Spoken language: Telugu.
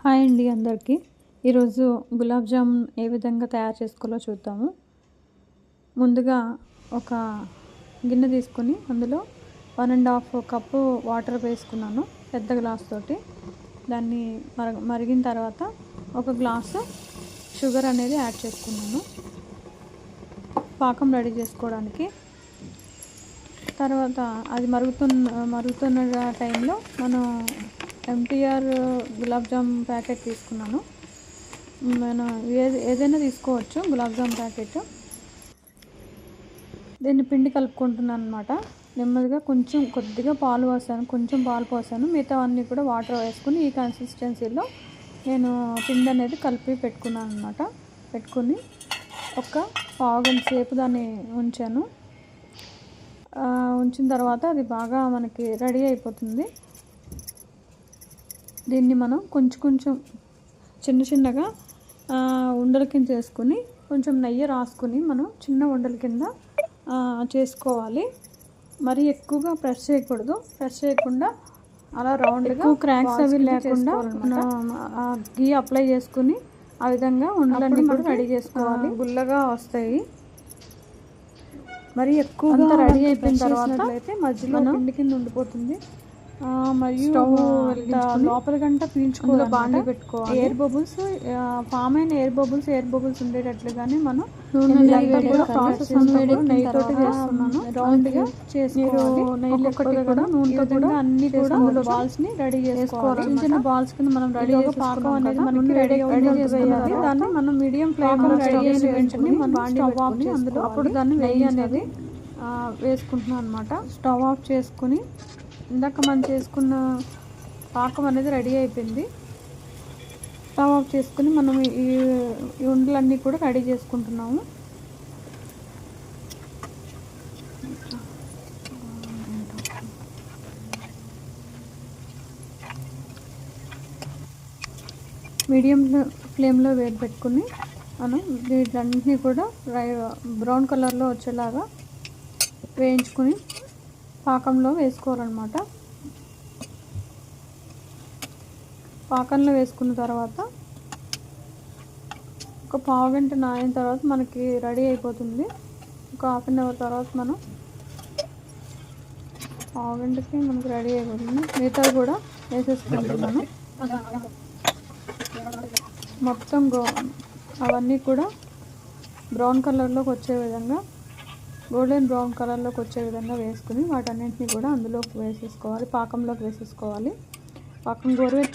హాయ్ అండి అందరికీ. ఈరోజు గులాబ్ జామున్ ఏ విధంగా తయారు చేసుకోవాలో చూద్దాము. ముందుగా ఒక గిన్నె తీసుకొని అందులో 1.5 కప్పు వాటర్ వేసుకున్నాను పెద్ద గ్లాస్ తోటి. దాన్ని మరిగిన తర్వాత ఒక గ్లాసు షుగర్ అనేది యాడ్ చేసుకున్నాను పాకం రెడీ చేసుకోవడానికి. తర్వాత అది మరుగుతున్న టైంలో మనం ఎంటీఆర్ గులాబ్ జామ్ ప్యాకెట్ తీసుకున్నాను. మనం ఏదైనా తీసుకోవచ్చు గులాబ్ జామ్ ప్యాకెట్. దీన్ని పిండి కలుపుకుంటున్నాను అనమాట. నెమ్మదిగా కొద్దిగా కొంచెం పాలు పోసాను. మిగతా అన్నీ కూడా వాటర్ వేసుకుని ఈ కన్సిస్టెన్సీలో నేను పిండి అనేది కలిపి పెట్టుకున్నాను అనమాట. పెట్టుకుని ఒక పావు గంట సేపు దాన్ని ఉంచిన తర్వాత అది బాగా మనకి రెడీ అయిపోతుంది. దీన్ని మనం కొంచెం చిన్నగా ఉండల కింద చేసుకుని కొంచెం నెయ్యి రాసుకుని మనం చిన్న ఉండల కింద చేసుకోవాలి. మరి ఎక్కువగా ప్రెస్ చేయకూడదు. ప్రెస్ చేయకుండా అలా రౌండ్గా క్రాక్స్ అవి లేకుండా గీ అప్లై చేసుకుని ఆ విధంగా ఉండలన్నీ కూడా రెడీ చేసుకోవాలి. గుల్లగా వస్తాయి. మరి ఎక్కువగా రెడీ అయిపోయిన తర్వాత అయితే మధ్యలో పిండి కింద ఉండిపోతుంది. మరియు లోపల గంట పీల్చుకోవాలి. బాండి పెట్టుకోవాలి. ఎయిర్ బబుల్స్ ఫామ్ అయిన ఎయిర్ బబుల్స్ ఉండేటట్లుగానే మనం ప్రాసెస్ నెయ్యితోటి చేస్తున్నాను. రౌండ్గా చేసుకోవాలి. ఒక్కొక్కటి కూడా నూనెతో కూడా అన్ని కూడా బాల్స్ ని రెడీ చేసుకోవాలి. చిన్న బాల్స్ కింద మనం రెడీ పాకం అనేది మనకి రెడీ చేసుకోవాలి. దాన్ని మనం మీడియం ఫ్లేమ్ లో రెడీ చేసి వెంటనే మనం స్టవ్ ఆఫ్ అందులో అప్పుడు దాన్ని నెయ్యి అనేది వేసుకుంటున్నాం అనమాట. స్టవ్ ఆఫ్ చేసుకుని ఇందాక మనం చేసుకున్న పాకం అనేది రెడీ అయిపోయింది. స్టవ్ ఆఫ్ చేసుకుని మనం ఈ ఉండలన్నీ కూడా రెడీ చేసుకుంటున్నాము. మీడియం ఫ్లేమ్లో వేడి పెట్టుకుని మనం వీటన్నింటినీ కూడా బ్రౌన్ కలర్లో వచ్చేలాగా వేయించుకుని పాకంలో వేసుకోవాలన్నమాట. పాకంలో వేసుకున్న తర్వాత ఒక పావు గంట నానిన తర్వాత మనకి రెడీ అయిపోతుంది. ఒక హాఫ్ అన్ అవర్ తర్వాత మనం పావు గంటకి మనకి రెడీ అయిపోతుంది. మిగతా కూడా వేసేసుకుంటున్నాను. మొత్తం అవన్నీ కూడా బ్రౌన్ కలర్లోకి వచ్చే విధంగా గోల్డెన్ బ్రౌన్ కలర్లోకి వచ్చే విధంగా వేసుకుని వాటన్నింటినీ కూడా అందులోకి వేసేసుకోవాలి. పాకంలోకి వేసేసుకోవాలి. పాకం